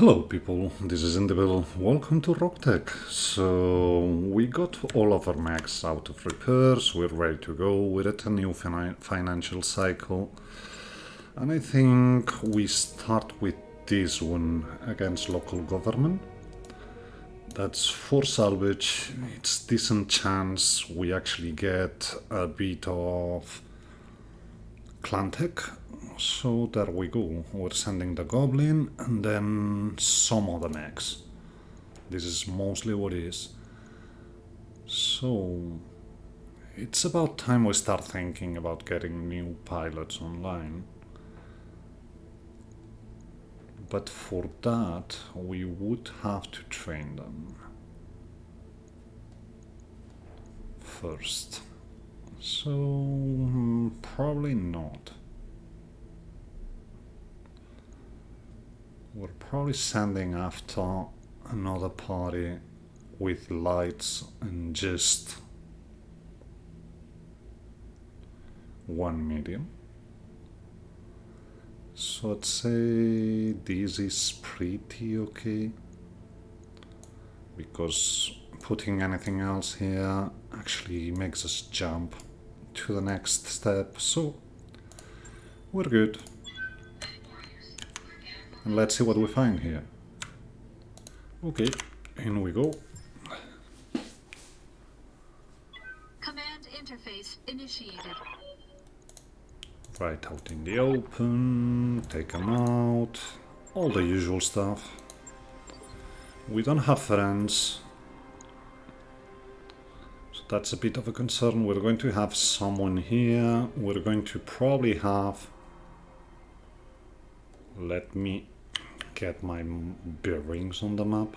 Hello people, this is Individual. Welcome to Roguetech. So we got all of our mechs out of repairs, we're ready to go with a new financial cycle. And I think we start with this one against local government. That's for salvage. It's decent chance we actually get a bit of clan tech. So there we go, we're sending the goblin and then some other mechs. This is mostly what it is. So it's about time we start thinking about getting new pilots online. But for that we would have to train them first. So probably not. We're probably sending after another party with lights and just one medium. So I'd say this is pretty okay, because putting anything else here actually makes us jump to the next step, so we're good. And let's see what we find here. Okay, in we go. Command interface initiated. Right out in the open, take them out, all the usual stuff. We don't have friends, so that's a bit of a concern. We're going to have someone here, we're going to probably have... Let me get my bearings on the map.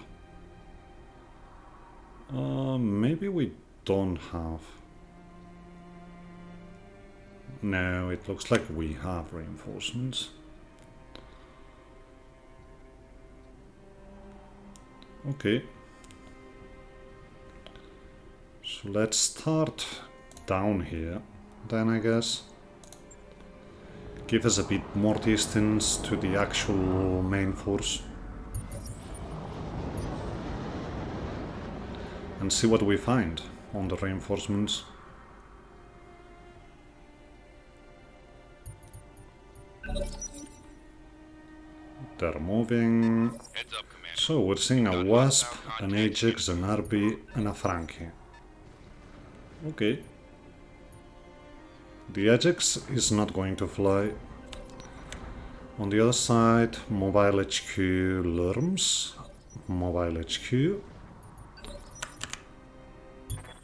Maybe we don't have... No, it looks like we have reinforcements. Okay. So let's start down here, then I guess. Give us a bit more distance to the actual main force. And see what we find on the reinforcements. They're moving. So we're seeing a Wasp, an Ajax, an RB, and a Frankie. Okay. The Ajax is not going to fly. On the other side, Mobile HQ Lerms. Mobile HQ.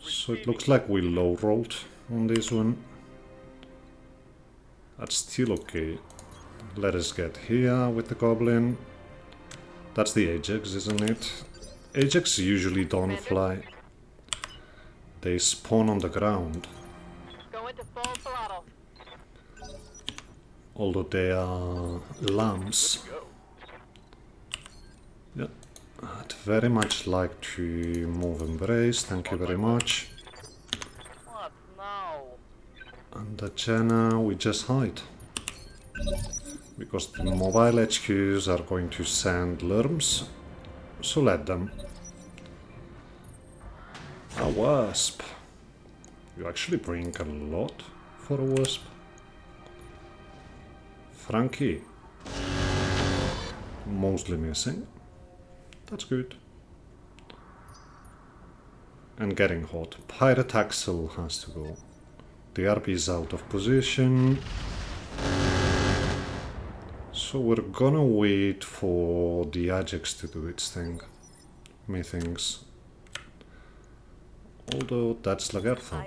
So it looks like we low rolled on this one. That's still okay. Let us get here with the Goblin. That's the Ajax, isn't it? Ajax usually don't fly. They spawn on the ground. Although they are lambs. Yeah, I'd very much like to move Embrace, thank you very much. And the Jenna, we just hide. Because the mobile HQs are going to send Lerms, so let them. A Wasp. You actually bring a lot for a Wasp. Frankie. Mostly missing. That's good. And getting hot. Pirate Axel has to go. The RP is out of position. So we're gonna wait for the Ajax to do its thing. Methinks. Although that's Lagertha.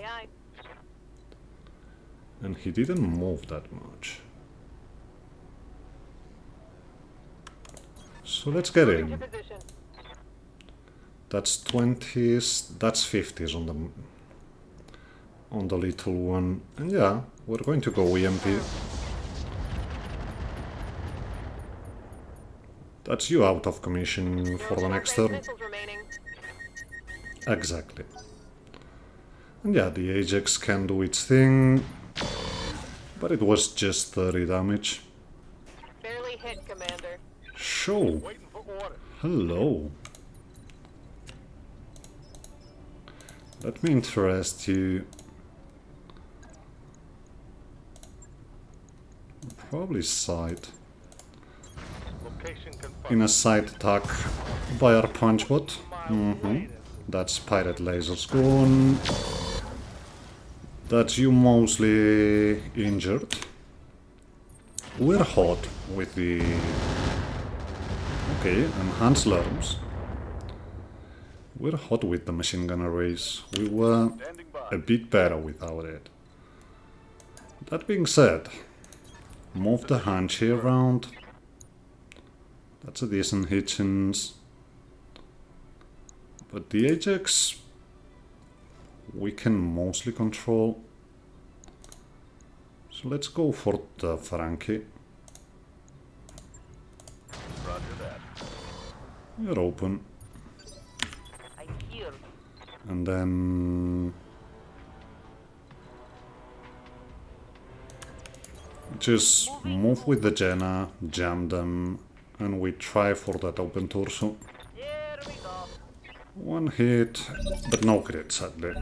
And he didn't move that much. So let's get in. That's 20s, that's 50s on the little one. And yeah, we're going to go EMP. That's you out of commission for the next turn. Exactly. And yeah, the Ajax can do its thing, but it was just 30 damage. Barely hit, Commander. Show. Waiting for orders. Hello. Let me interest you. Probably side. In a side attack by our punchbot. That's pirate lasers gone. That's you mostly injured. We're hot with the... Okay, enhanced alarms. We're hot with the machine gun arrays. We were a bit better without it. That being said, move the Hanchi around. That's a decent Hitchens. But the Ajax we can mostly control. So let's go for the Frankie. You're open. And then just move with the Jenna, jam them, and we try for that open torso. One hit, but no crit, sadly.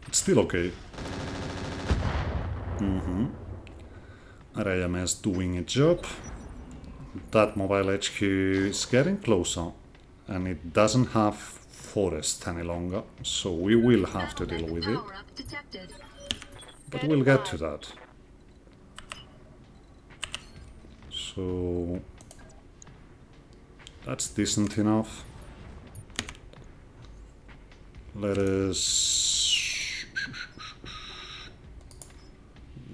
It's still okay. RAMS doing its job. That mobile HQ is getting closer, and it doesn't have forest any longer, so we will have to deal with it. But we'll get to that. So that's decent enough. Let us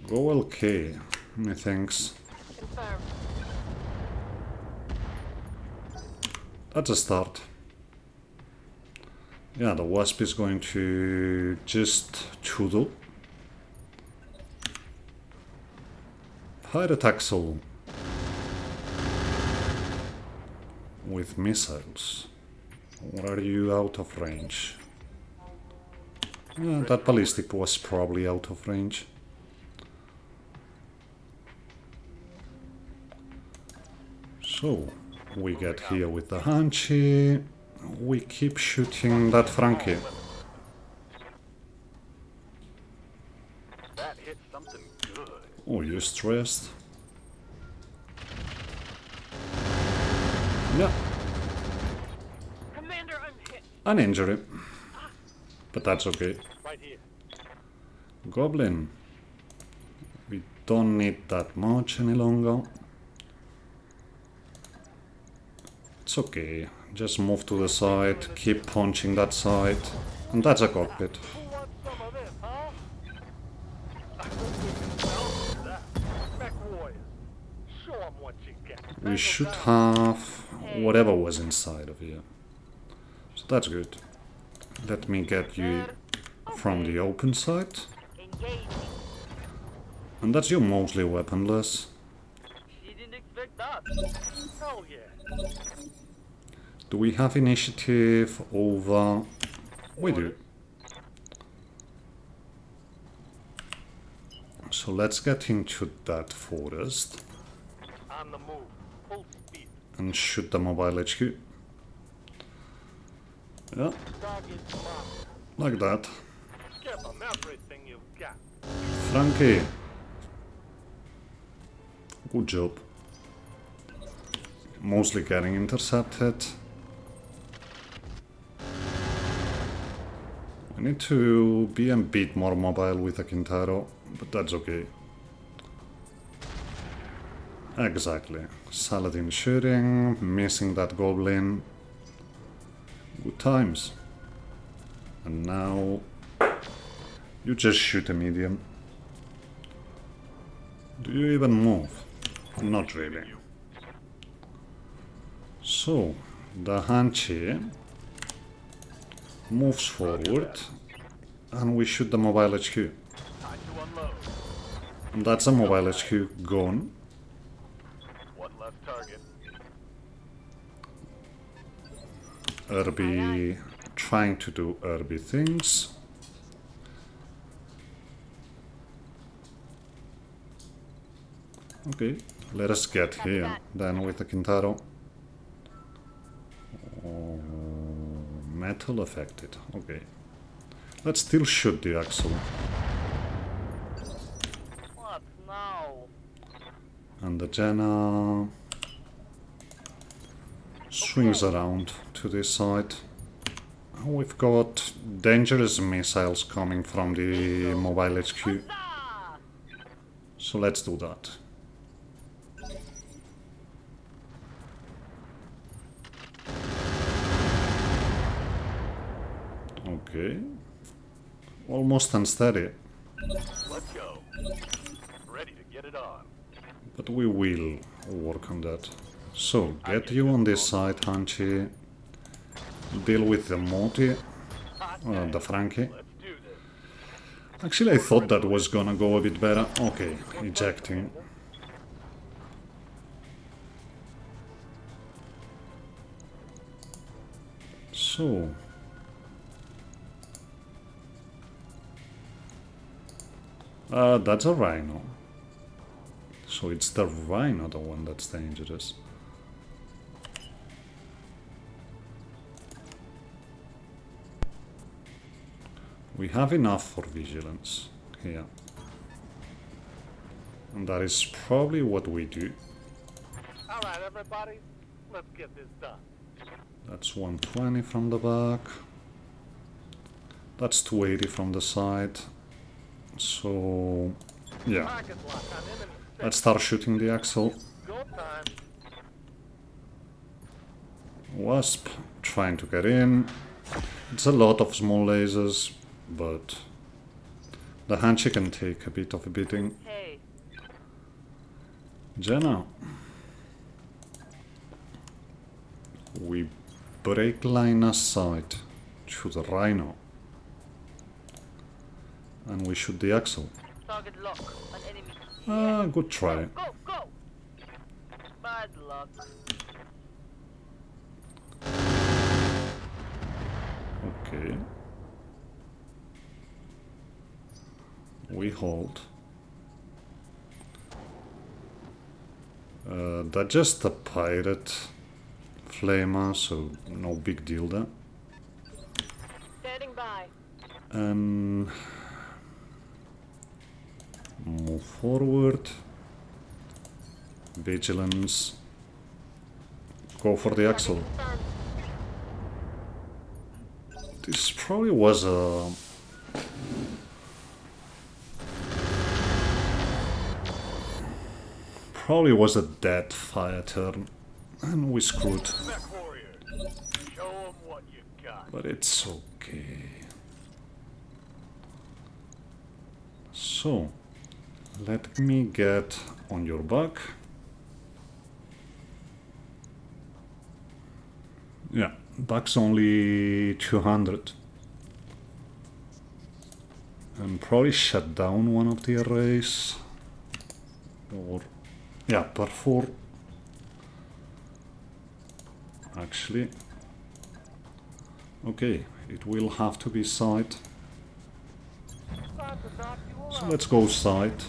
go okay, methinks. That's a start. Yeah, the Wasp is going to just choodle. Pirate Axle with missiles. Or are you out of range? Yeah, that ballistic was probably out of range. So, we get here with the Hanchi. We keep shooting that Frankie. Oh, you stressed? Yeah. An injury. But that's okay. Goblin. We don't need that much any longer. It's okay. Just move to the side, keep punching that side. And that's a cockpit. We should have whatever was inside of here. So that's good. Let me get you from the open side. And that's you mostly weaponless. Do we have initiative over... We do. So let's get into that forest. And shoot the mobile HQ. Yeah. Like that. Frankie. Good job. Mostly getting intercepted. I need to be a bit more mobile with a Kintaro, but that's okay. Exactly. Saladin shooting, missing that goblin. Good times. And now you just shoot a medium. Do you even move? Not really. So, the Hanchi moves forward and we shoot the mobile HQ. And that's a mobile HQ gone. Irby trying to do Irby things. Okay, let us get here then with the Kintaro. Metal affected. Okay. Let's still shoot the axle. What now? And the Jenna swings around to this side. We've got dangerous missiles coming from the mobile HQ. So let's do that. Okay. Almost unsteady. Let's go. Ready to get it on. But we will work on that. So, get you on this side, Hanchi. Deal with the Moti, the Frankie. Let's do this. Actually, I thought that was gonna go a bit better. Okay, ejecting. So... that's a Rhino. So it's the Rhino the one that's dangerous. We have enough for vigilance here. And that is probably what we do. Alright, everybody. Let's get this done. That's 120 from the back. That's 280 from the side. So, yeah. Target lock on enemy. Let's start shooting the axle. Go time. Wasp trying to get in. It's a lot of small lasers, but the Hanchi can take a bit of a beating. Hey, Jenna. We break line aside to the Rhino. And we shoot the axle. target lock on enemy. Good try. Go, go! Bad luck. Okay. We hold. That's just a pirate flamer, so no big deal there. Standing by. And move forward. Vigilance. Go for the axle. This probably was a... Probably was a dead fire turn. And we screwed. Mech warrior. Show them what you got. But it's okay. So, let me get on your back. Yeah, back's only 200. And probably shut down one of the arrays. Or, yeah, per 4. Actually, okay, it will have to be side. So let's go side.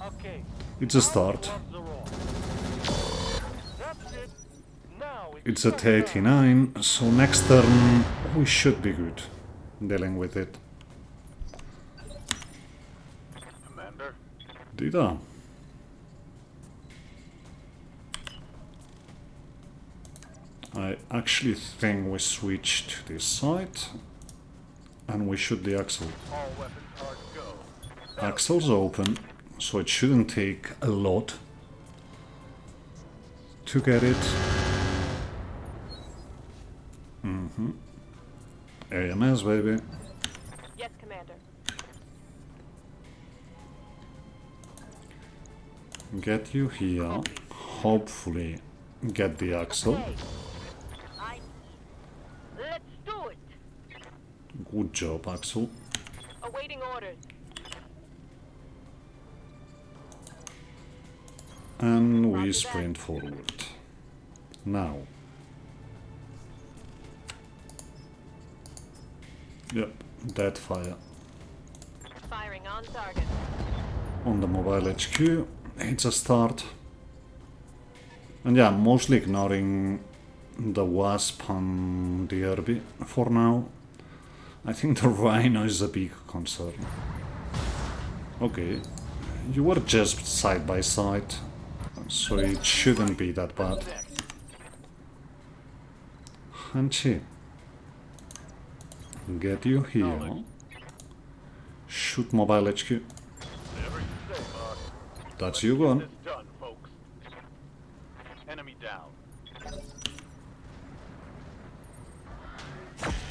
Okay. It's a start. Gloves are off. That's it. Now It's at 89, so next turn we should be good dealing with it. Commander. Did I? I actually think we switch to this side and we shoot the axle. All weapons are go. Axle's open, so it shouldn't take a lot to get it. AMS, baby. Yes, Commander. Get you here. Hopefully get the axle. Hey, let's do it. Good job, Axel. Awaiting orders. And we sprint forward. Now. Yep, dead fire. Firing on target. On the mobile HQ, it's a start. And yeah, mostly ignoring the Wasp on the Herbie for now. I think the Rhino is a big concern. Okay, you were just side by side, so it shouldn't be that bad. Hanchy, get you here. Shoot mobile HQ. Whatever you say, boss. That's you gone. It's done, folks. Enemy down.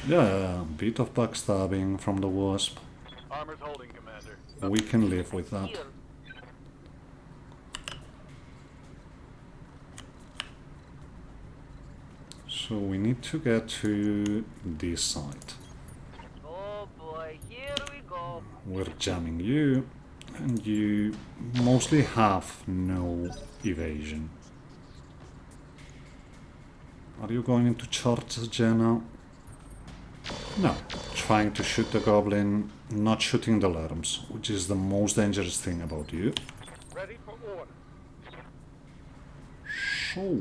Yeah, bit of backstabbing from the Wasp. Armor's holding, Commander. We can live with that. So we need to get to this side. Oh boy, here we go. We're jamming you, and you mostly have no evasion. Are you going into charge, Jenna? No. Trying to shoot the goblin, not shooting the lerms, which is the most dangerous thing about you. Ready for order. So...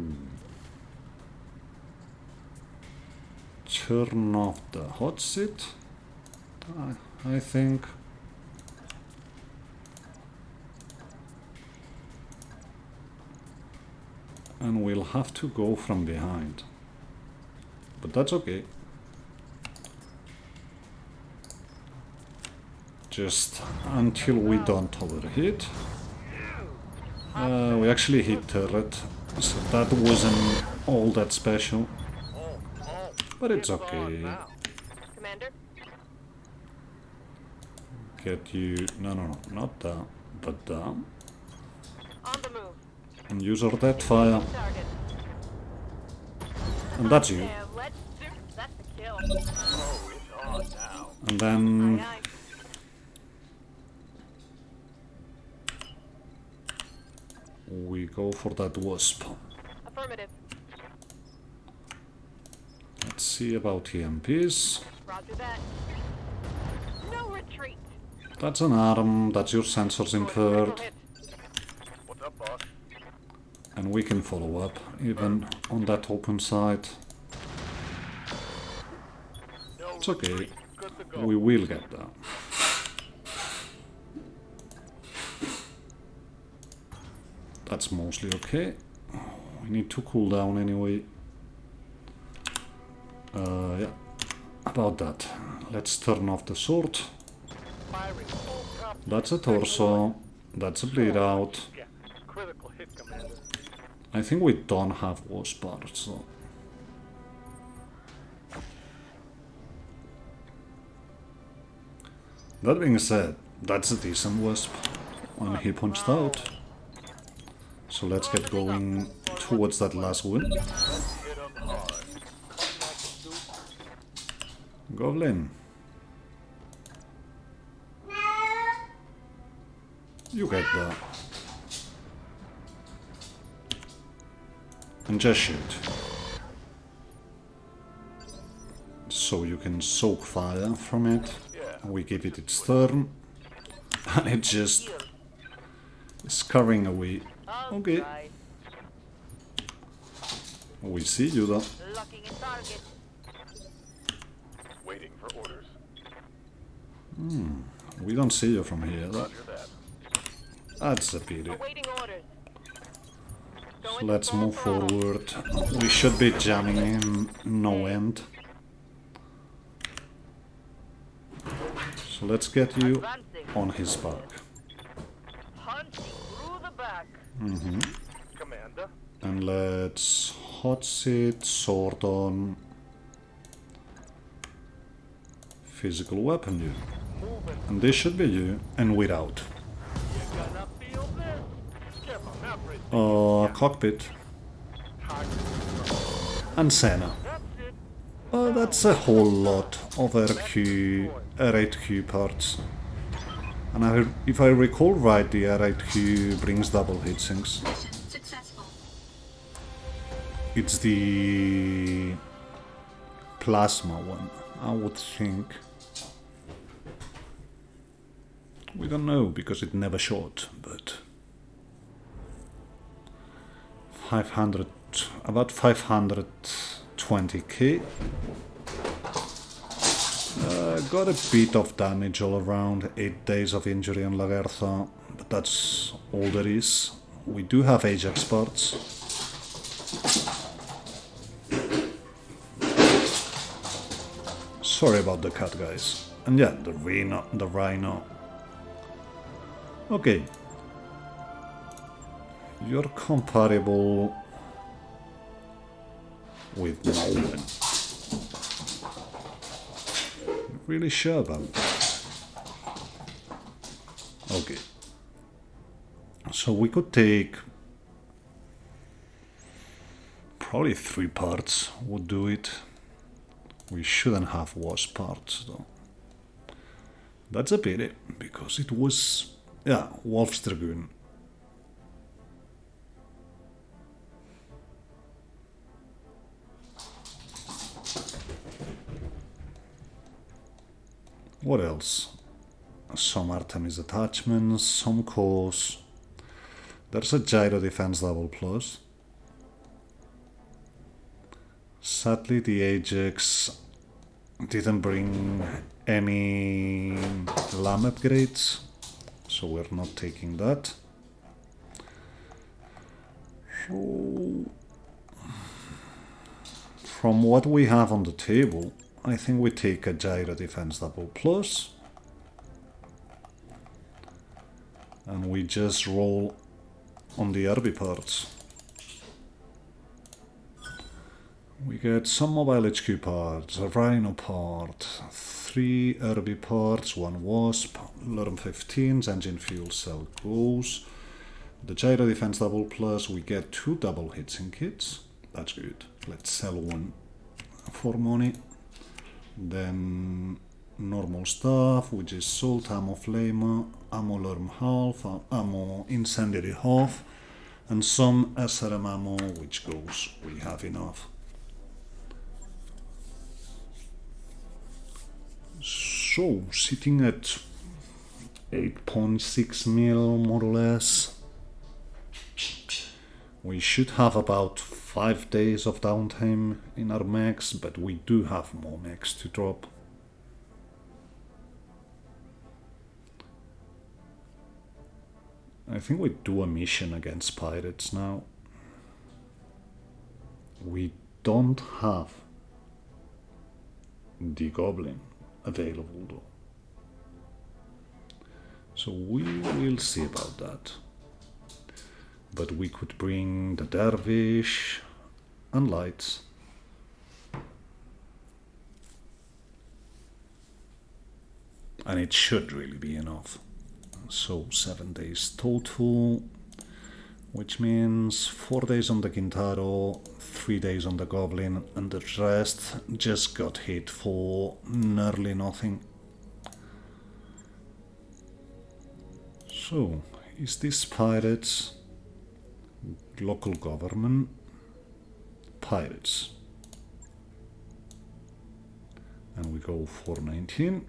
turn off the hot seat, I think. And we'll have to go from behind. But that's okay. Just until we don't overheat. We actually hit turret, so that wasn't all that special. But it's okay. Commander? Get you... no, not that, but that. On the move. And use our death fire. Target. And that's you. Yeah, let's do... That's the kill. Oh, it's on now. And then... Aye, aye. we go for that Wasp. Affirmative. Let's see about EMPs. Roger that. No retreat. That's an arm, that's your sensors impaired. What's up, boss? And we can follow up, even on that open side. No It's okay, retreat. Good to go. we will get there. That's mostly okay. We need to cool down anyway. Yeah, about that. Let's turn off the sword. Firing full cop. That's a torso. That's a bleed out. Yeah. Critical hit, Commander. I think we don't have wasp parts, so. That being said, that's a decent wasp when he punched out. So let's get going towards that last one. Hit 'em hard. Goblin. You get that. And just shoot. So you can soak fire from it. Yeah. We give it its turn. And it just is scurrying away. Okay. Right. We see you though. Locking in target. Waiting for orders. We don't see you from here though. Roger that. That's a pity. Awaiting orders. So Going let's full move throttle. forward. We should be jamming in no end. So let's get you Advancing. on his back. Hunting through the back. Commander. And let's hot seat, sword on. Physical weapon you. Moving. And this should be you, and we're out. You gonna feel this? Give 'em everything. Cockpit. Target. And Senna. That's it. That's a whole lot of R8Q parts. And if I recall right, the R8Q brings double heatsinks. Mission successful. It's the plasma one, I would think. We don't know because it never shot, but 500, about 500 20k. Got a bit of damage all around, 8 days of injury on Lagertha, but that's all there is. We do have Ajax parts. Sorry about the cat, guys. And yeah, the rhino. Okay. You're comparable with Nolan. Really sure about that. Okay. So we could take probably 3 parts would do it. We shouldn't have wasp parts though. That's a pity because it was, yeah, Wolf's Dragoon. What else? Some Artemis attachments, some cores. There's a gyro defense double plus. Sadly, the Ajax didn't bring any LAM upgrades, so we're not taking that. So, from what we have on the table, I think we take a gyro defense double plus and we just roll on the RB parts. We get some mobile HQ parts, a Rhino part, 3 RB parts, 1 Wasp, Lurm 15s, engine fuel cell goes. The gyro defense double plus, we get 2 double hits in kits. That's good. Let's sell 1 for money. Then normal stuff, which is salt, ammo flamer, ammo Lurm half, ammo incendiary half, and some SRM ammo, which goes, we have enough. So, sitting at 8.6 mil more or less. We should have about 5 days of downtime in our mechs, but we do have more mechs to drop. I think we do a mission against pirates now. We don't have the goblin available though. So we will see about that. But we could bring the dervish and lights. And it should really be enough. So 7 days total, which means 4 days on the Gintaro, 3 days on the Goblin, and the rest just got hit for nearly nothing. So, is this pirates? Local government? Pirates. And we go 419.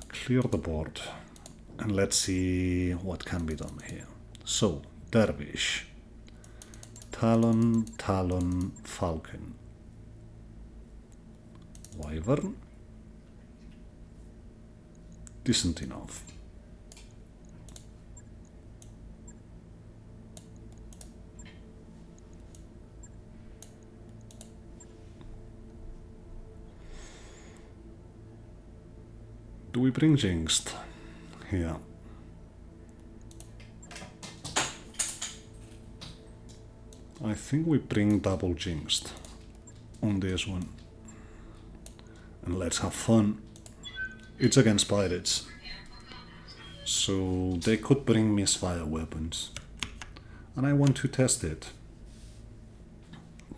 Clear the board. And let's see what can be done here. So, Dervish. Talon, Talon, Falcon. Wyvern. Decent enough. Do we bring Jinxed? Yeah. I think we bring double Jinxed on this one. And let's have fun. It's against pirates. So they could bring misfire weapons. And I want to test it.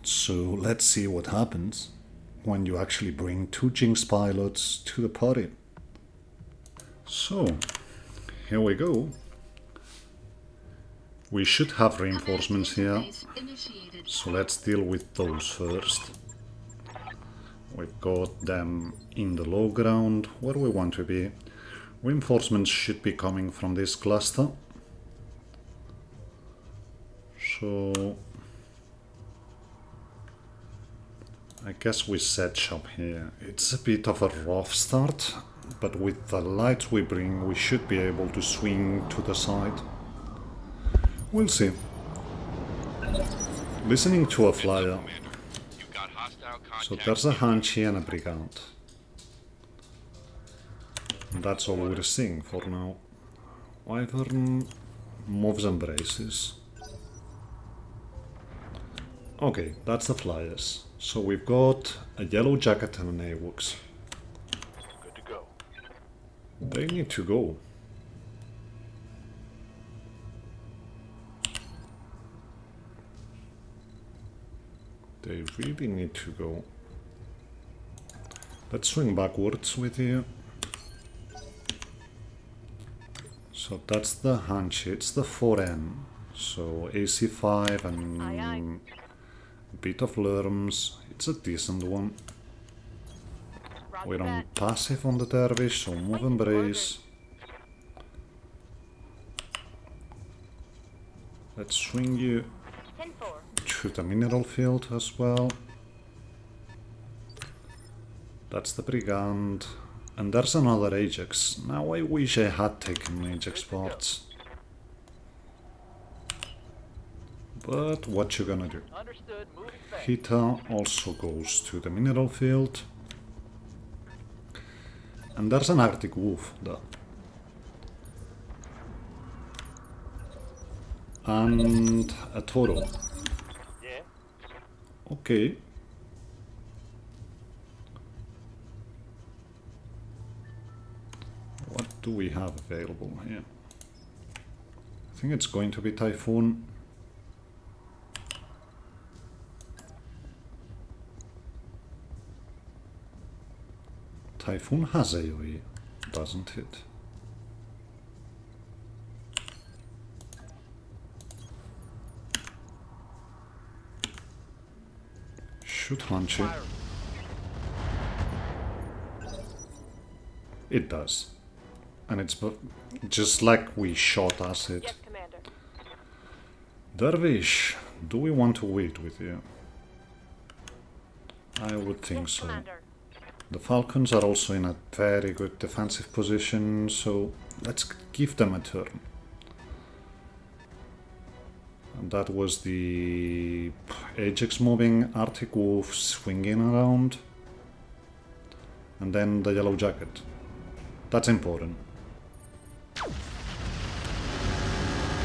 So let's see what happens when you actually bring 2 Jinx pilots to the party. So, here we go. We should have reinforcements here. So let's deal with those first. We've got them in the low ground where we want to be. Reinforcements should be coming from this cluster. So I guess we set shop here. It's a bit of a rough start, but with the lights we bring, we should be able to swing to the side. We'll see. Listening to a flyer. So there's a Hanchi and a Brigand. And that's all we're seeing for now. Wyvern moves and braces. Okay, that's the flyers. So we've got a yellow jacket and an AWACS. Good to go. They need to go. They really need to go. Let's swing backwards with you. So that's the Hanchi, it's the 4N. So AC5 and Aye, aye. a bit of Lerms. It's a decent one. Roger We're on that. passive on the Dervish, so move and brace. Let's swing you 10-4. to the mineral field as well. That's the Brigand. And there's another Ajax. Now I wish I had taken Ajax parts. But what you gonna do? Understood. Moving fast. Hita also goes to the mineral field. And there's an Arctic Wolf there. And a Toro. Yeah. Okay. What do we have available here? I think it's going to be Typhoon. Typhoon has AoE, doesn't it? Shoot Hanchi. It does. And it's just like we shot acid. Yes, Commander. Dervish, do we want to wait with you? I would think Yes, so. Commander. The Falcons are also in a very good defensive position, so let's give them a turn. And that was the Ajax moving, Arctic Wolf swinging around, and then the Yellow Jacket. That's important.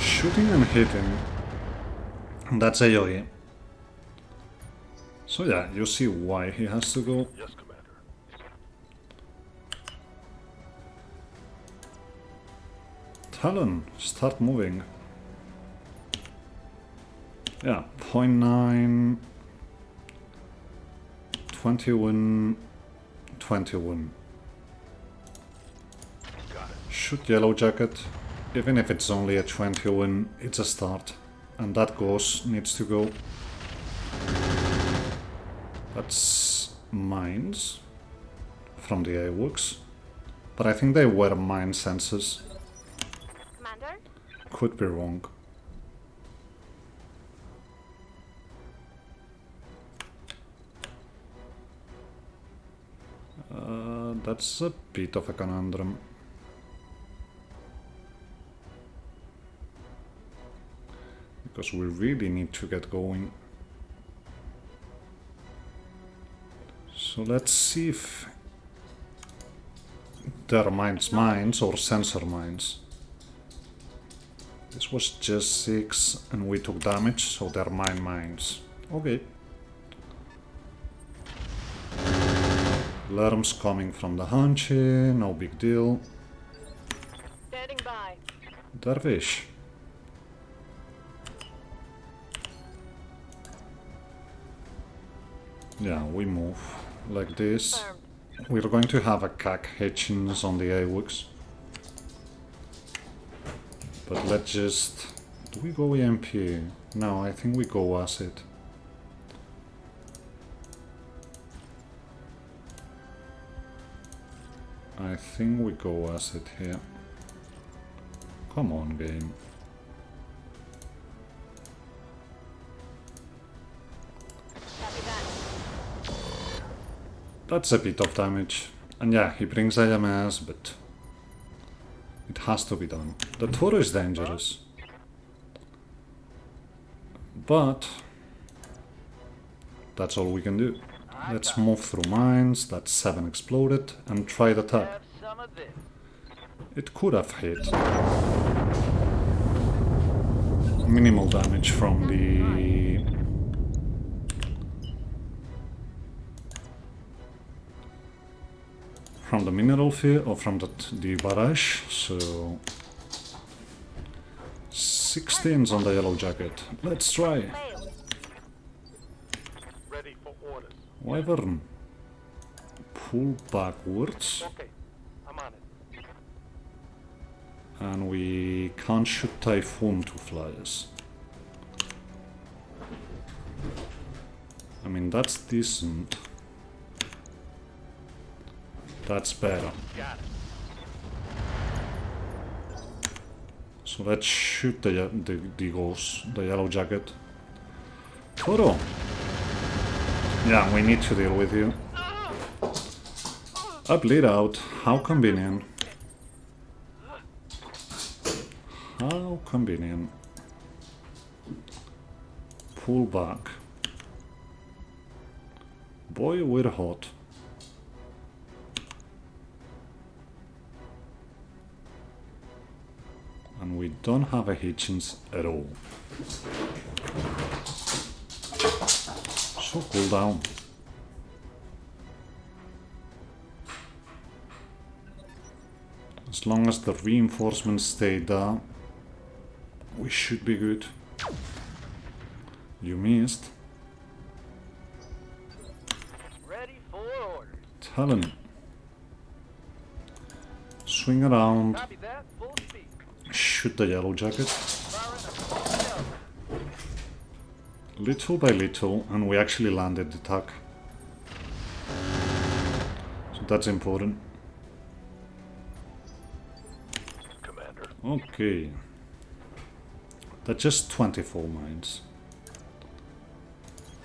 Shooting and hitting, that's AoE. So yeah, you see why he has to go. Yes, Commander. Talon, start moving. Yeah, 0.9, 21, 21. Got it. Shoot Yellow Jacket. Even if it's only a 21, it's a start. And that ghost needs to go. That's mines from the AWACS. But I think they were mine sensors. Commander? Could be wrong. That's a bit of a conundrum. Because we really need to get going. So let's see if they're mines or sensor mines. This was just 6 and we took damage, so they're mines. Okay. Lerms coming from the Hanchi, no big deal. Standing by. Dervish. Yeah, we move like this. Confirmed. We're going to have a CAC Hitchens on the AWACS. But let's just... Do we go EMP? No, I think we go acid. I think we go acid here. Come on, game. Copy that. That's a bit of damage. And yeah, he brings IMS, but it has to be done. The Toro is dangerous. But that's all we can do. Let's move through mines. That's 7 exploded. And try the tap. Have some of this. It could have hit. Minimal damage from the... from the mineral field, or from the barrage, so... 16s on the yellow jacket. Let's try. Failed. Ready for orders. Wyvern. Pull backwards. Okay, I'm on it. And we can't shoot Typhoon to flyers. I mean, that's decent. That's better. Got it. So let's shoot the ghost, the yellow jacket. Toro! Yeah, we need to deal with you. A bleed out. How convenient. How convenient. Pull back. Boy, we're hot. And we don't have a Hitchens at all. So cool down. As long as the reinforcements stay down, we should be good. You missed. Ready for orders. Talon. Swing around. Copy that. Full speed. Shoot the yellow jacket. Firing a full shell. Little by little, and we actually landed the attack. So that's important. Commander. Okay. That's just 24 mines.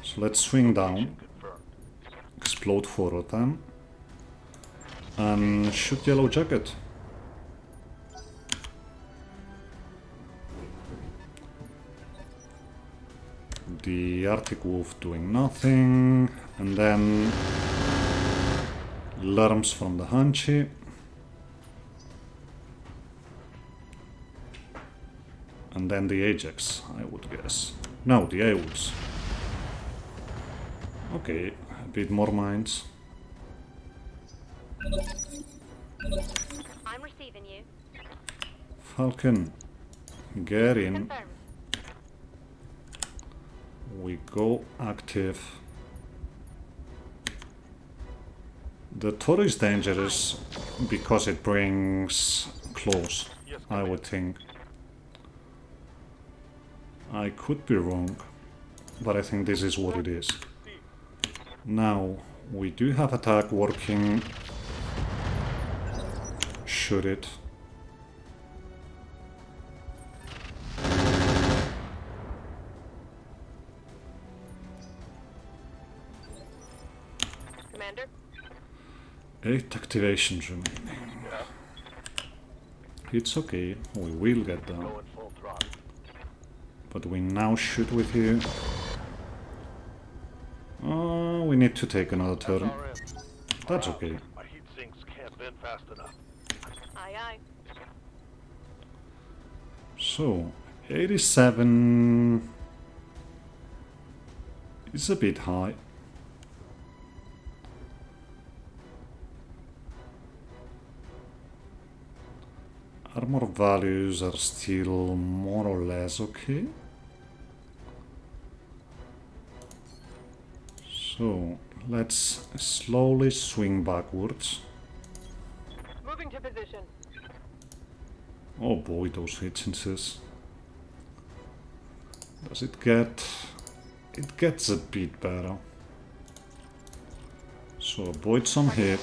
So let's swing down, Confirmed. explode 4 of them, and shoot yellow jacket. The Arctic Wolf doing nothing, and then Lerms from the Hanchi. And then the Ajax, I would guess. No, the Aeolus. Okay, a bit more mines. I'm receiving you. Falcon, get in. Confirmed. We go active. The Toro is dangerous because it brings close, Yes, I would think. I could be wrong, but I think this is what it is. Now, we do have attack working. Shoot it. Commander. 8 activations remaining. It's okay, we will get down. Going full throttle. But we now shoot with you. Oh, we need to take another turn. SRM. That's okay. My heat sinks can't bend fast enough. Aye, aye. So, 87 is a bit high. Armor values are still more or less okay. So, let's slowly swing backwards. Moving to position. Oh boy, those Hitchenses. Does it get... It gets a bit better. So avoid some hit.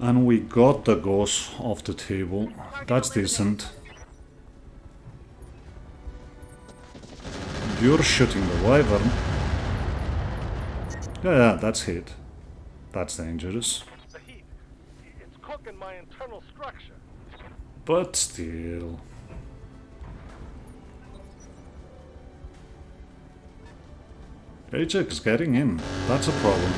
And we got the ghost off the table. That's decent. You're shooting the Wyvern. Yeah, that's hit. That's dangerous. The heat. It's cooking my internal structure. But still... Ajax getting in. That's a problem.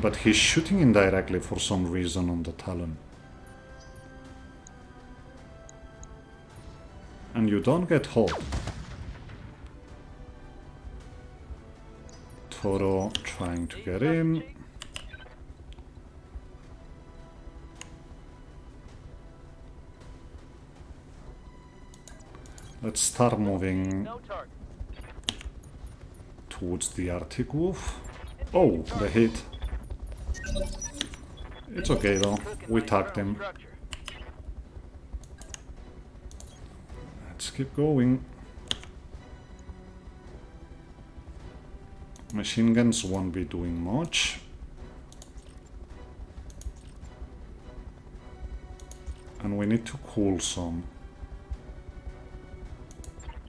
But he's shooting indirectly for some reason on the Talon. And you don't get hot. Toro trying to get in. Let's start moving No target. towards the Arctic Wolf. Oh, the hit. It's okay though, we tagged him. Structure. Let's keep going. Machine guns won't be doing much. And we need to cool some.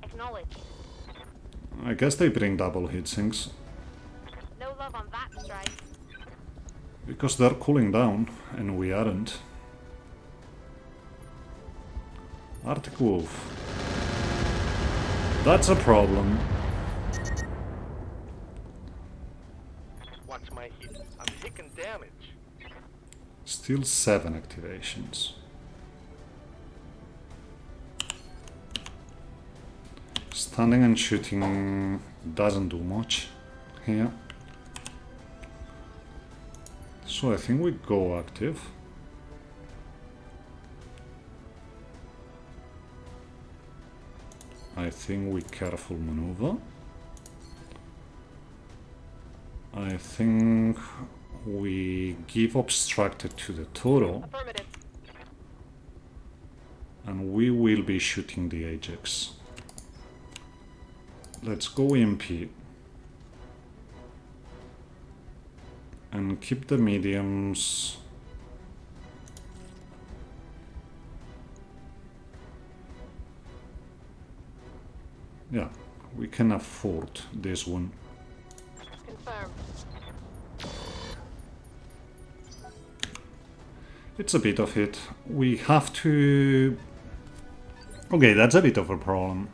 Acknowledge. I guess they bring double heatsinks. No love on that strike. Because they're cooling down, and we aren't. Arctic Wolf. That's a problem. Watch my heat. I'm taking damage. Still 7 activations. Standing and shooting doesn't do much here. So I think we go active. I think we careful maneuver. I think we give obstructed to the Toro Affirmative. and we will be shooting the Ajax. Let's go EMP and keep the mediums. Yeah, we can afford this one. Confirmed. It's a bit of it. We have to... Okay, that's a bit of a problem.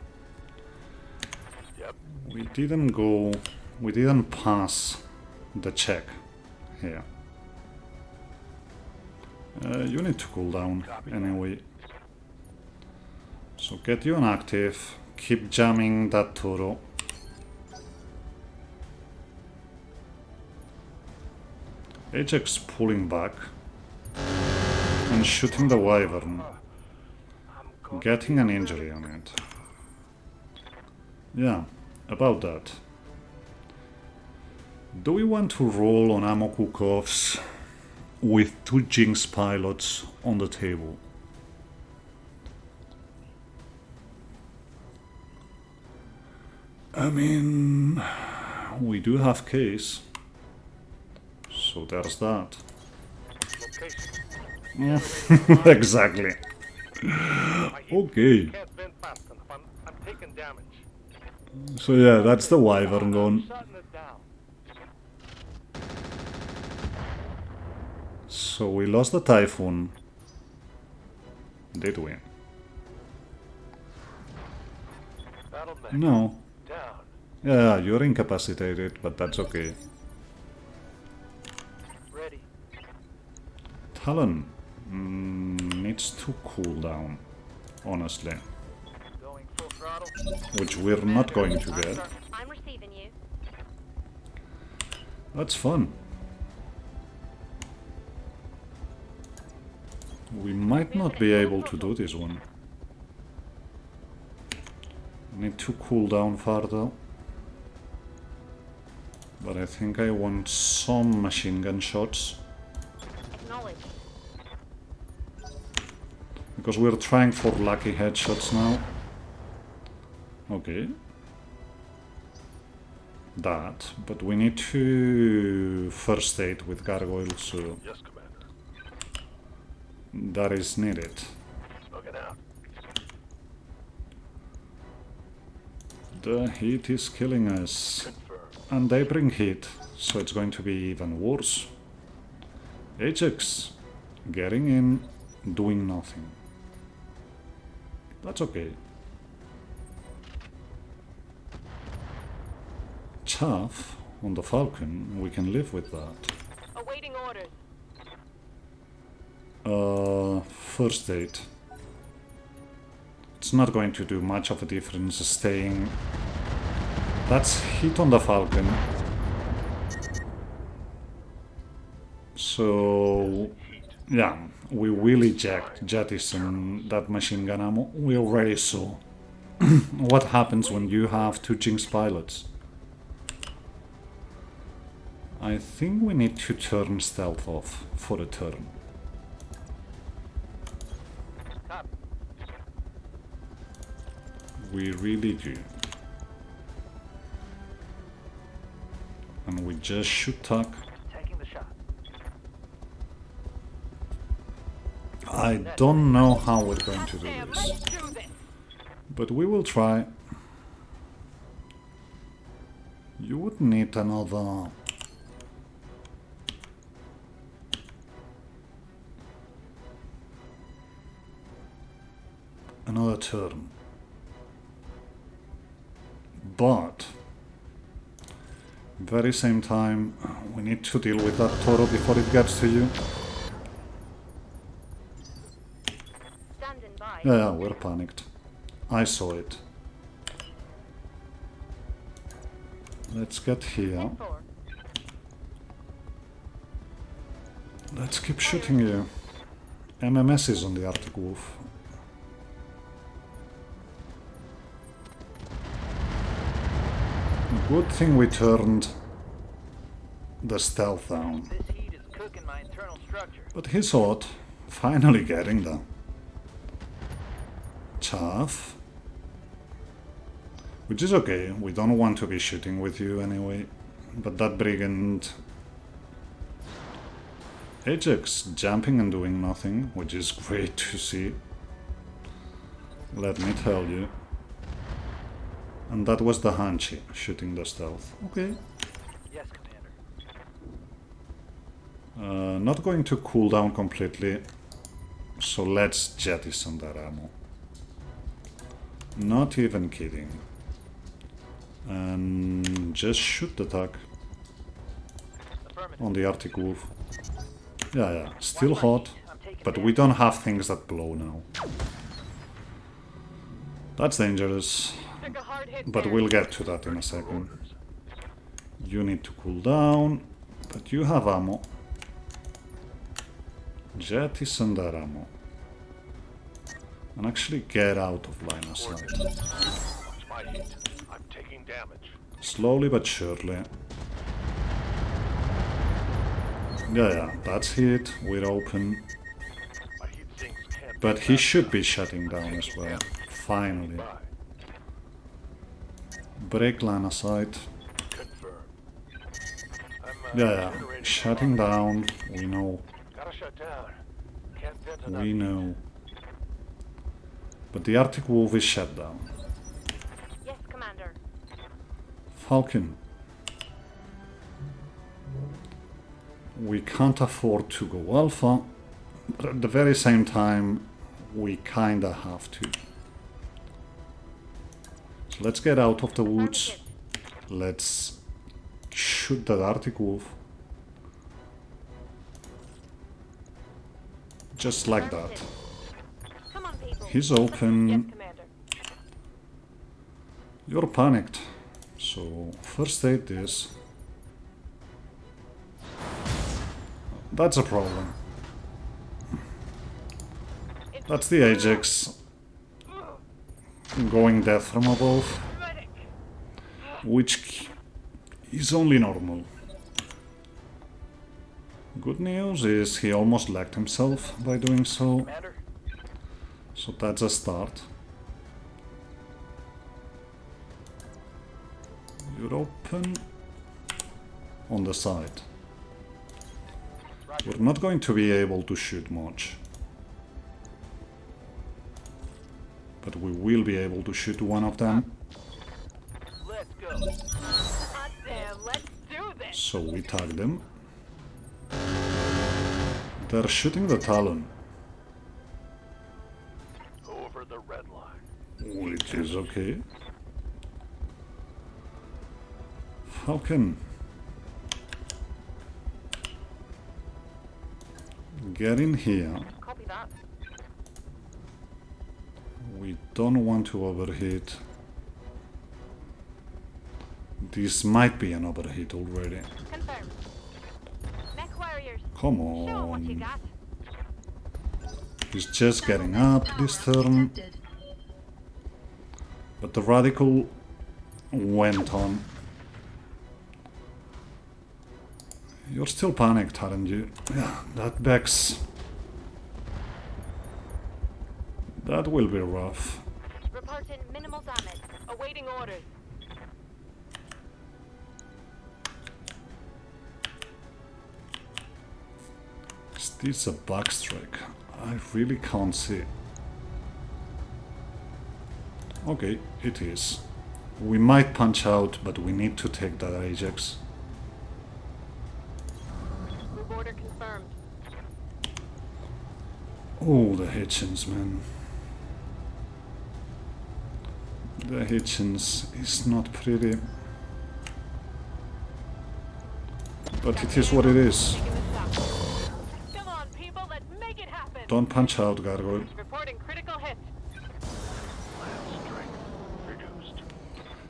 Yep. We didn't go... We didn't pass the check here. You need to cool down anyway. So get you an active. Keep jamming that Toro. Ajax pulling back and shooting the Wyvern, getting an injury on it. Yeah, about that. Do we want to roll on ammo cook-offs with 2 Jinxed pilots on the table? I mean, we do have case, so there's that. Location. Yeah, exactly. My heat Okay, can't vent fast enough. I'm taking damage. so yeah, that's the Wyvern gone. Shutting it down. So we lost the Typhoon. Did we? Battletech. No. Down. Yeah, you're incapacitated, but that's okay. Ready. Talon needs to cool down, honestly. Going full throttle. Which we're not going to get. I'm receiving you. That's fun. We might not be able to do this one. Need to cool down further. But I think I want some machine gun shots. Acknowledge. Because we're trying for lucky headshots now. Okay. That, but we need to first aid with gargoyles, so Yes, Commander. that is needed. Looking out. The heat is killing us. Confirmed. and they bring heat, so it's going to be even worse. HX getting in, doing nothing. That's okay. Chaff on the Falcon, we can live with that. Awaiting orders. First aid. It's not going to do much of a difference staying. That's hit on the Falcon. So, yeah, we will eject, jettison that machine gun ammo. We already saw what happens when you have two Jinxed pilots. I think we need to turn stealth off for a turn. Copy. We really do. And we just should tuck. Taking the shot. I don't know how we're going to do Damn, this, let's do this. but we will try. You would need another... another turn. But very same time, we need to deal with that Toro before it gets to you. Standing by. Yeah, we're panicked. I saw it. Let's get here. 10-4. Let's keep shooting you. MMS is on the Arctic Wolf. Good thing we turned the stealth down. This heat is cooking my internal structure. But he's hot. Finally getting them. Chaff. Which is okay. We don't want to be shooting with you anyway. But that brigand... Ajax jumping and doing nothing, which is great to see. Let me tell you. And that was the Hanchi shooting the stealth. Okay. Yes, Commander. Not going to cool down completely. So let's jettison that ammo. Not even kidding. And just shoot the tug Affirmative. on the Arctic Wolf. Yeah, still hot, but we don't have things that blow now. That's dangerous, Took a hard hit but there. we'll get to that in a second. You need to cool down, but you have ammo. Jettison that ammo. And actually get out of line of sight. Watch my heat. I'm taking damage. Slowly but surely. Yeah, that's hit. We're open. My heat sinks can't But he should be shutting down as well. Finally. buy. Break line of sight. Confirm. Yeah, shutting down. We know. Gotta shut down. Can't vent enough. We know. But the Arctic Wolf is shut down. Yes, Commander. Falcon. We can't afford to go alpha, but at the very same time, we kinda have to. So let's get out of the woods. Let's shoot that Arctic Wolf. Just like that. Come on, people. He's Yes, open. Commander. You're panicked. So first aid this. That's a problem. That's the Ajax going death from above, Medic. which is only normal. Good news is he almost lagged himself by doing so, Commander, so that's a start. You're open on the side. We're not going to be able to shoot much. But we will be able to shoot one of them. let's go. Hot Damn, let's do this. So we tag them. They're shooting the Talon. Over the red line. Which is okay. Falcon. Get in here. Copy that. We don't want to overheat. This might be an overheat already. Confirmed. Mech warriors. Come Show 'em what you on. got. He's just getting up this turn. Detected. But the radical went on. You're still panicked, aren't you? Yeah, that begs. That will be rough. Reporting minimal damage. Awaiting orders. Is this a backstrike? I really can't see. Okay, it is. We might punch out, but we need to take that Ajax. Move order confirmed. Oh, the Hitchens, man. The Hitchens is not pretty. But it is what it is. Taking this up. Come on, people, let's make it happen. Don't punch out, Gargoyle. Reporting critical hit. Lance strength reduced.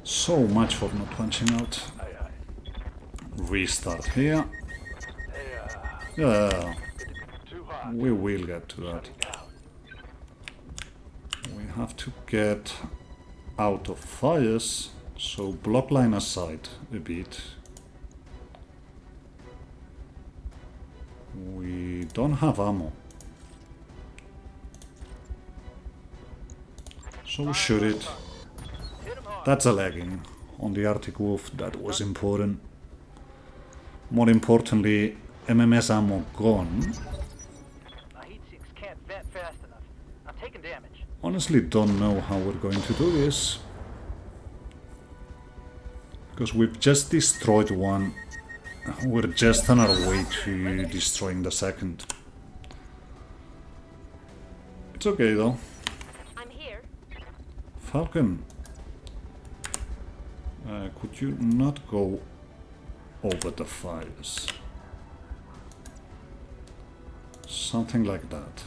So much for not punching out. Aye, aye. Restart here. Hey, Yeah, too hot. we will get to that. Down. We have to get out of fires, so block line aside a bit. We don't have ammo. So shoot it. Hit 'em hard. That's a lagging. On the Arctic Wolf, that was important. More importantly, MMS ammo gone. My heat sinks can't vent fast enough. I'm taking damage. Honestly, don't know how we're going to do this. Because we've just destroyed one. We're just on our way to destroying the second. It's okay though. I'm here. Falcon. Could you not go over the fires? Something like that.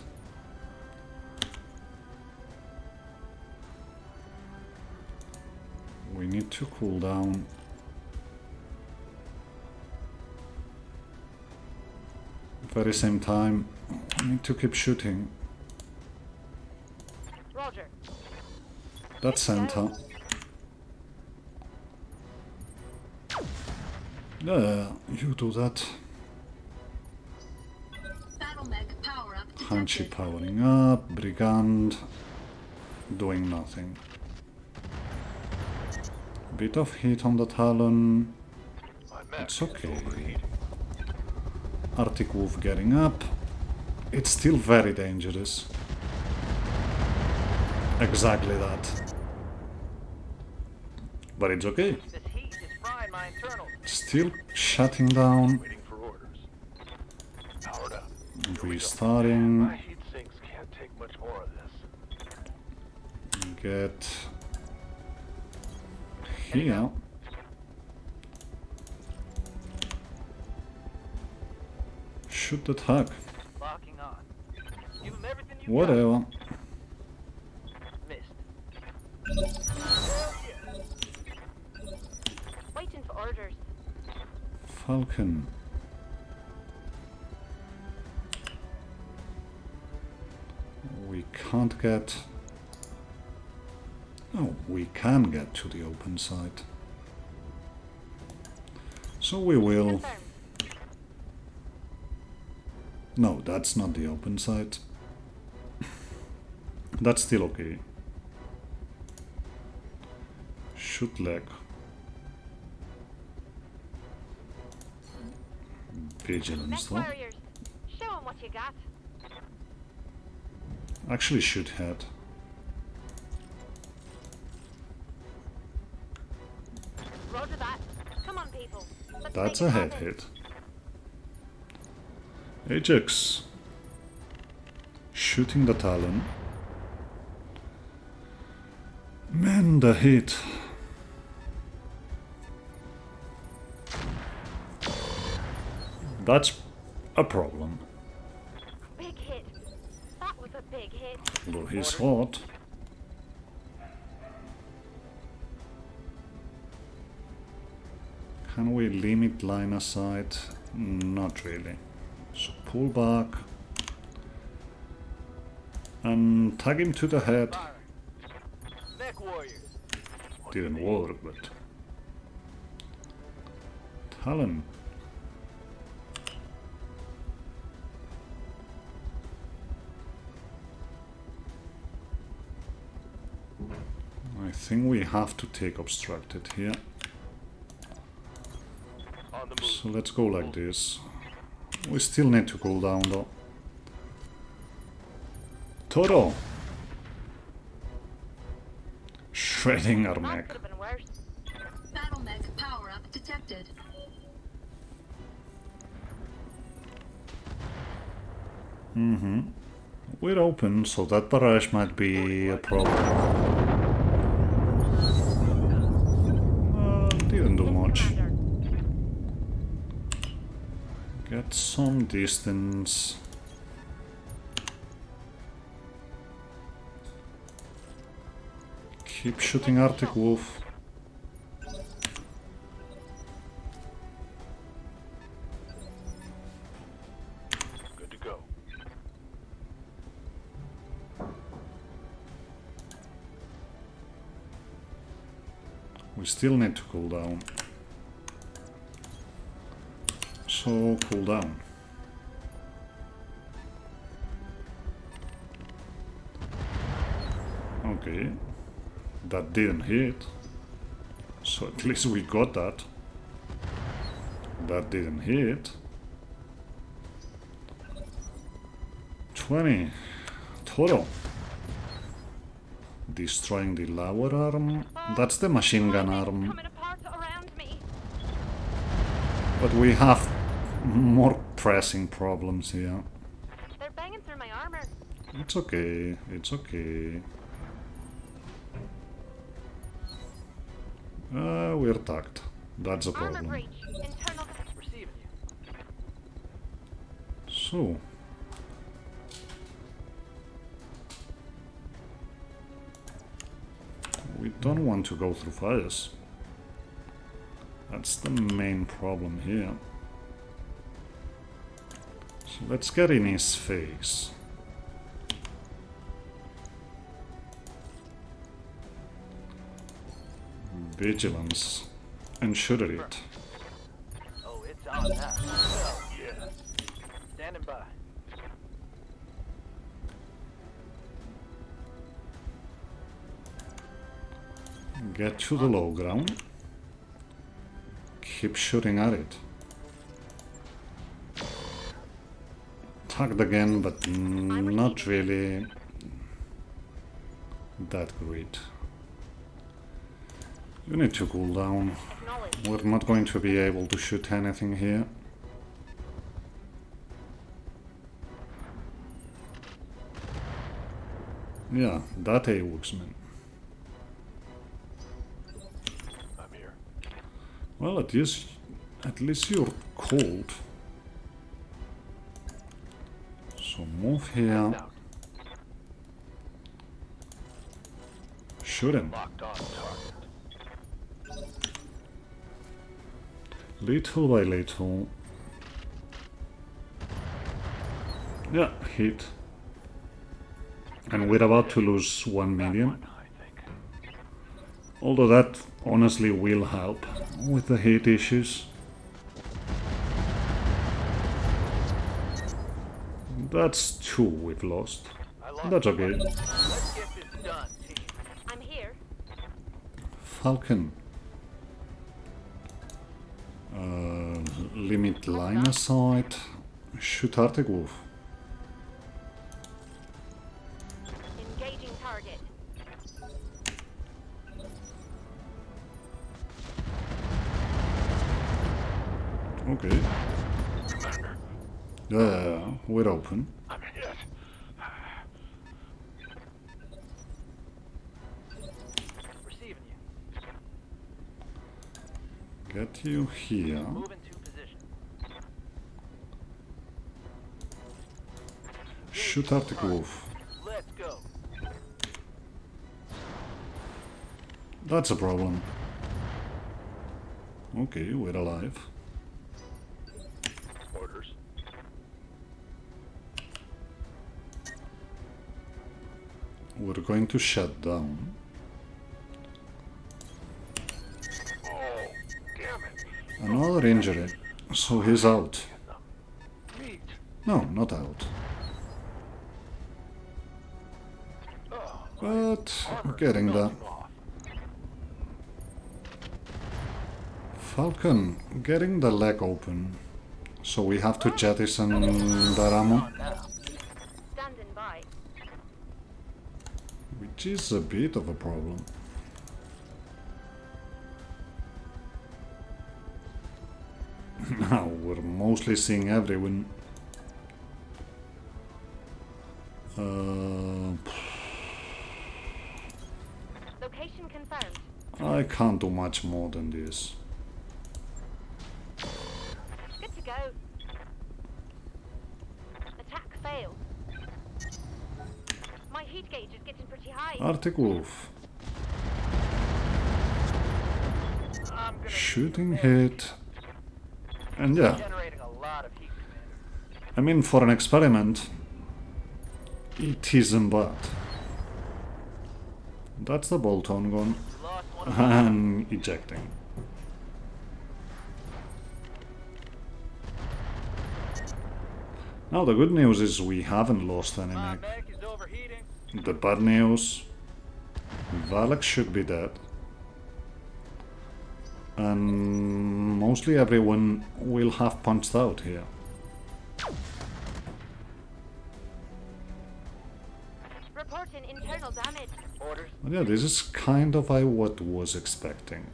We need to cool down. Very same time, we need to keep shooting. Roger. That's center. Yeah, you do that. Battle mech power up Hanchy detected. powering up, Brigand doing nothing. Bit of heat on the Talon, My mech it's is okay. overheating. Arctic Wolf getting up. It's still very dangerous. Exactly that. But it's okay. This heat is frying my internals. Still shutting down, Waiting for orders. Powered up. restarting. My heat sinks can't take much more of this. Get here. Shoot the tag. Locking on. Give them everything you Whatever. got. Missed. Waiting for orders. Falcon. We can't get... Oh, we can get to the open side. So we will... Confirmed. No, that's not the open side. That's still okay. Shoot leg. Vigilance Mech though. warriors. Show 'em what you got. Actually shoot head. Roger that. Come Come on, people. Let's That's make a it head happen. hit. Ajax. Shooting the Talon. Man, the hit. That's a problem. Big hit. That was a big hit. Well, he's hot. Can we limit line of sight? Not really. So pull back. And tag him to the head. Fire. Mech warriors. Didn't work, but... Talon. I think we have to take obstructed here. On the move. So let's go like this. We still need to cool down though. Toro! Shredding our That mech. could have been worse. Battle mech power up detected. We're open, so that barrage might be a problem. Didn't do Yes, much. Commander. Get some distance. Keep shooting Arctic Wolf. Good to go. We still need to cool down. So cool down. Okay. That didn't hit. So at least we got that. That didn't hit. 20. Total. Destroying the lower arm. That's the machine gun arm. Coming apart around me. But we have more pressing problems here. They're banging through my armor. It's okay. It's okay. We're tagged. That's a Armor problem. breach. Internal. Receiving you. So. We don't want to go through fires. That's the main problem here. So let's get in his face. Vigilance. And shooter it. Oh, it's on now. Hell yeah. Standing by. Get to the low ground. Keep shooting at it. Tagged again, but not really that great. You need to cool down. Acknowledged. We're not going to be able to shoot anything here. Yeah, that AWOX-man. I'm here. Well, at least you're cold. So move here. Out. Shoot him. Locked on target. Little by little. Yeah, hit. And we're about to lose 1 million. I think. Although that honestly will help with the hit issues. That's 2 we've lost. I lost. That's okay. Let's get this done, team. I'm here. Falcon. Limit line of sight. Shoot Arctic Wolf. Engaging target. Okay. Yeah, we're open. I'm hit. Receiving you. Get you here. Move into position. Shoot Arctic Wolf. Let's go. That's a problem. Okay, we're alive. Orders. We're going to shut down. Oh, damn it. Another injury. So he's out. Meat. No, not out. Oh, But getting there. melting off. Falcon, getting the leg open. So we have to jettison the ammo. Standing by. Which is a bit of a problem. Now we're mostly seeing everyone. Location confirmed. I can't do much more than this. Good to go. Attack failed. My heat gauge is getting pretty high. Arctic Wolf. I'm gonna Shooting hit. And yeah, generating a lot of heat, Commander. I mean for an experiment, it isn't bad. That's the bolt-on gun. We lost one of And ejecting. Now the good news is we haven't lost any my mech. mech is overheating. The bad news, Valak should be dead. And mostly everyone will have punched out here. Reporting internal damage. Orders. But yeah, this is kind of what I was expecting.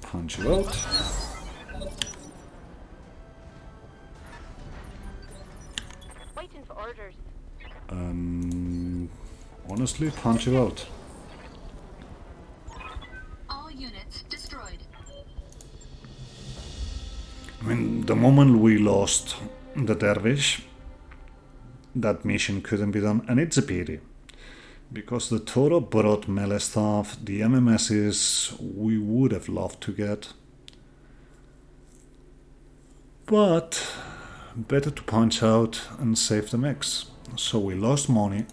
Punch you out. Waiting for orders. Honestly, punch you out. All units destroyed. I mean, the moment we lost the Dervish, that mission couldn't be done, and it's a pity. Because the Toro brought melee stuff, the MMSs we would have loved to get. But better to punch out and save the mix. So we lost money.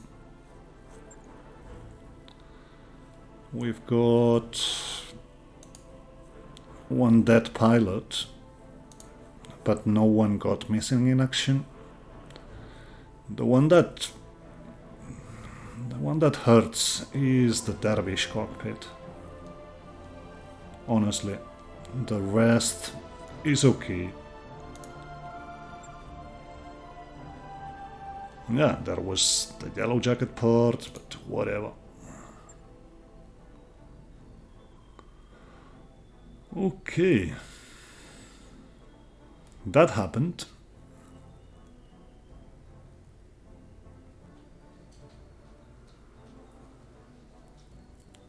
We've got one dead pilot, but no one got missing in action. The one that hurts is the Dervish cockpit. Honestly, the rest is okay. Yeah, there was the yellow jacket part, but whatever. Okay. That happened.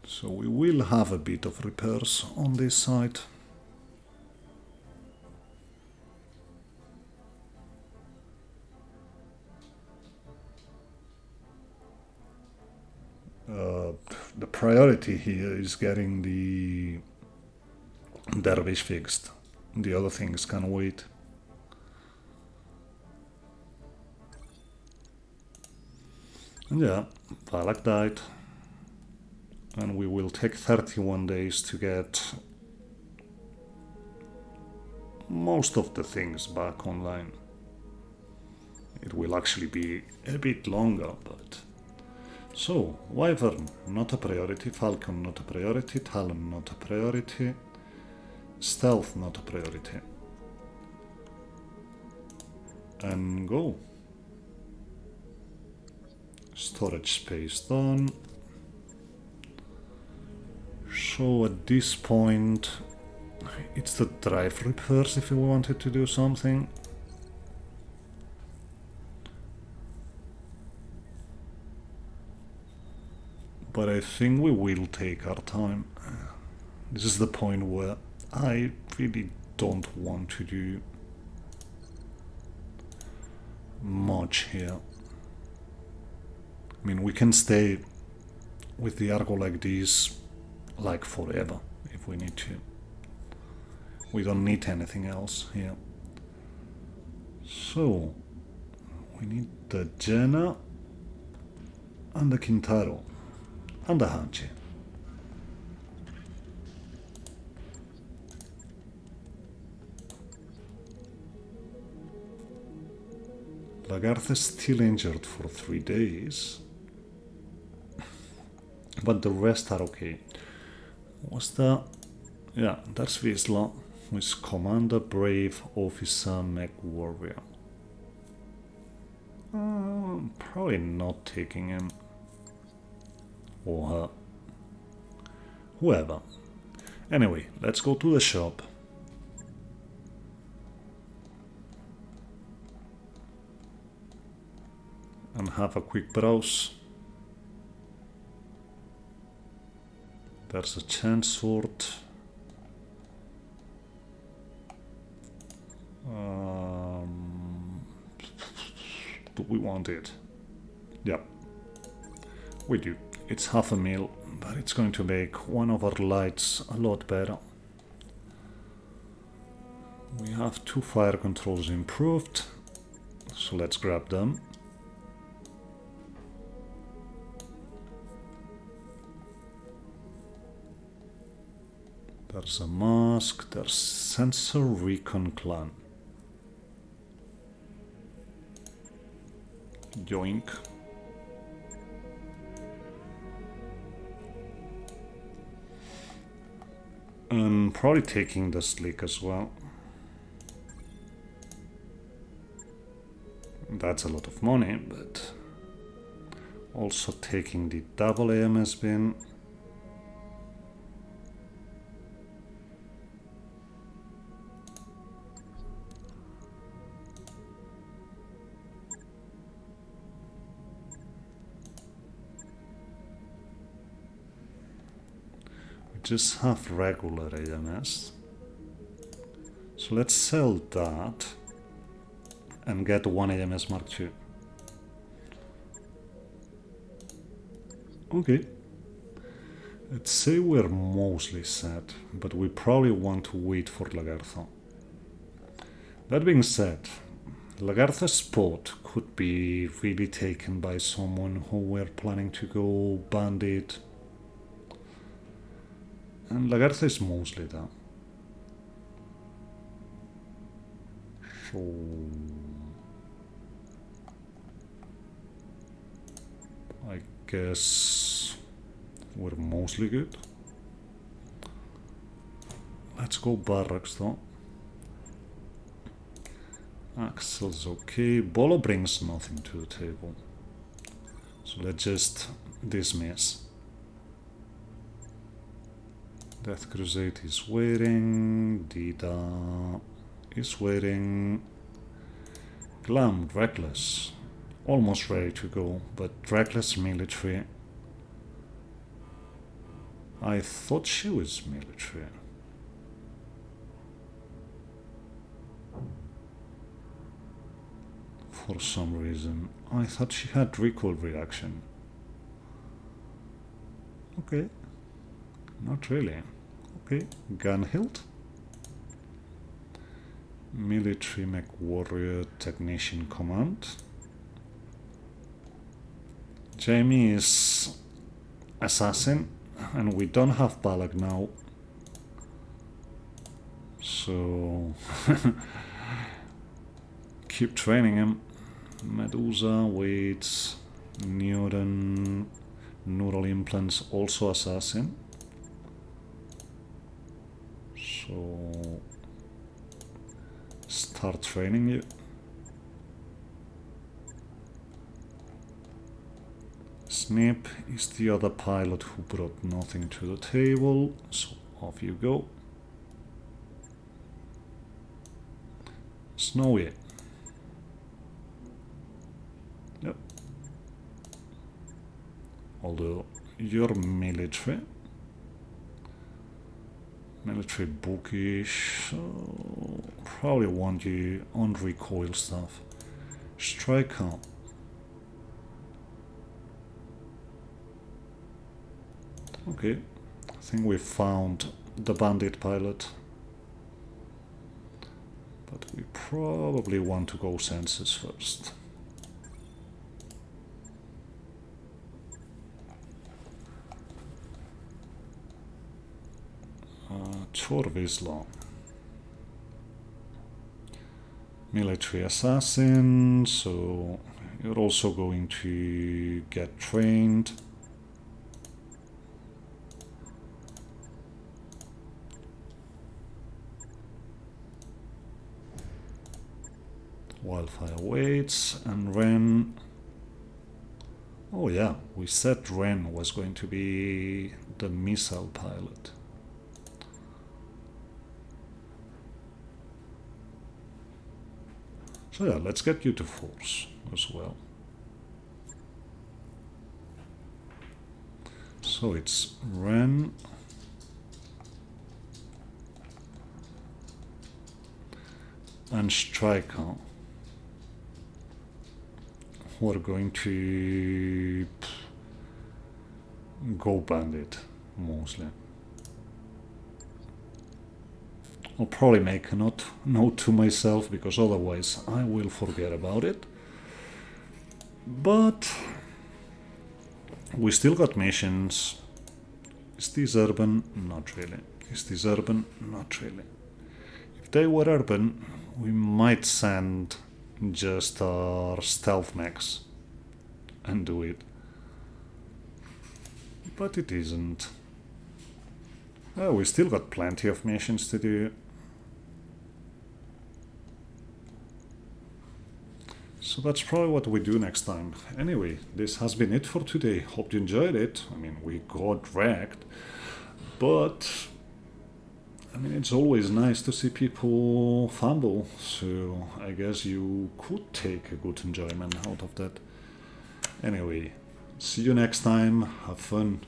So we will have a bit of repairs on this side. The priority here is getting the Dervish fixed. The other things can wait. And yeah, Valak died. And we will take 31 days to get most of the things back online. It will actually be a bit longer, but... So, Wyvern, not a priority, Falcon, not a priority, Talon, not a priority, Stealth, not a priority. And go. Storage space done. So at this point, it's the drive repairs if we wanted to do something. But I think we will take our time. This is the point where I really don't want to do much here. I mean, we can stay with the Argo like this, like forever, if we need to. We don't need anything else here. So, we need the Jenna and the Kintaro and the Hanchi. Lagarth is still injured for 3 days, but the rest are okay. What's that? Yeah, that's Wisla, who is Commander, Brave, Officer, Mech Warrior. Probably not taking him. Or her. Whoever. Anyway, let's go to the shop. And have a quick browse. There's a chance sword. Do we want it? Yep, we do. It's half a mil, but it's going to make one of our lights a lot better. We have 2 fire controls improved, so let's grab them. There's a mask, there's Sensor Recon Clan. Yoink. And probably taking the slick as well. That's a lot of money, but also taking the double AMS bin. Just have regular AMS, so let's sell that and get 1 AMS Mark II. Okay, let's say we're mostly set, but we probably want to wait for Lagartha. That being said, Lagartha's spot could be really taken by someone who we're planning to go bandit. And Lagartha is mostly that. So I guess we're mostly good. Let's go barracks though. Axel's okay. Bolo brings nothing to the table. So let's just dismiss. Death Crusade is waiting, Dida is waiting, Glam, Reckless, almost ready to go, but Reckless military. I thought she was military. For some reason, I thought she had recoil reaction. Okay, not really. Okay, Gunhild. Military Mech Warrior Technician Command. Jamie is Assassin, and we don't have Balak now. So keep training him. Medusa, weights, neural implants, also Assassin. So start training you. Snip is the other pilot who brought nothing to the table, so off you go. Snowy. Yep. Although you're military bookish, so probably want you on recoil stuff. Striker. Okay, I think we found the bandit pilot, but we probably want to go census first. Torvisla. Military assassin, so you're also going to get trained. Wildfire waits, and Ren. Oh yeah, we said Ren was going to be the missile pilot. So yeah, let's get you to force as well. So it's Ren. And Striker. We're going to go bandit, mostly. I'll probably make a note to myself, because otherwise I will forget about it. But we still got missions. Is this urban? Not really. Is this urban? Not really. If they were urban, we might send just our stealth mechs and do it. But it isn't. Oh, we still got plenty of missions to do. So that's probably what we do next time. Anyway, this has been it for today. Hope you enjoyed it. I mean, we got wrecked, but I mean, it's always nice to see people fumble, so I guess you could take a good enjoyment out of that. Anyway, see you next time. Have fun.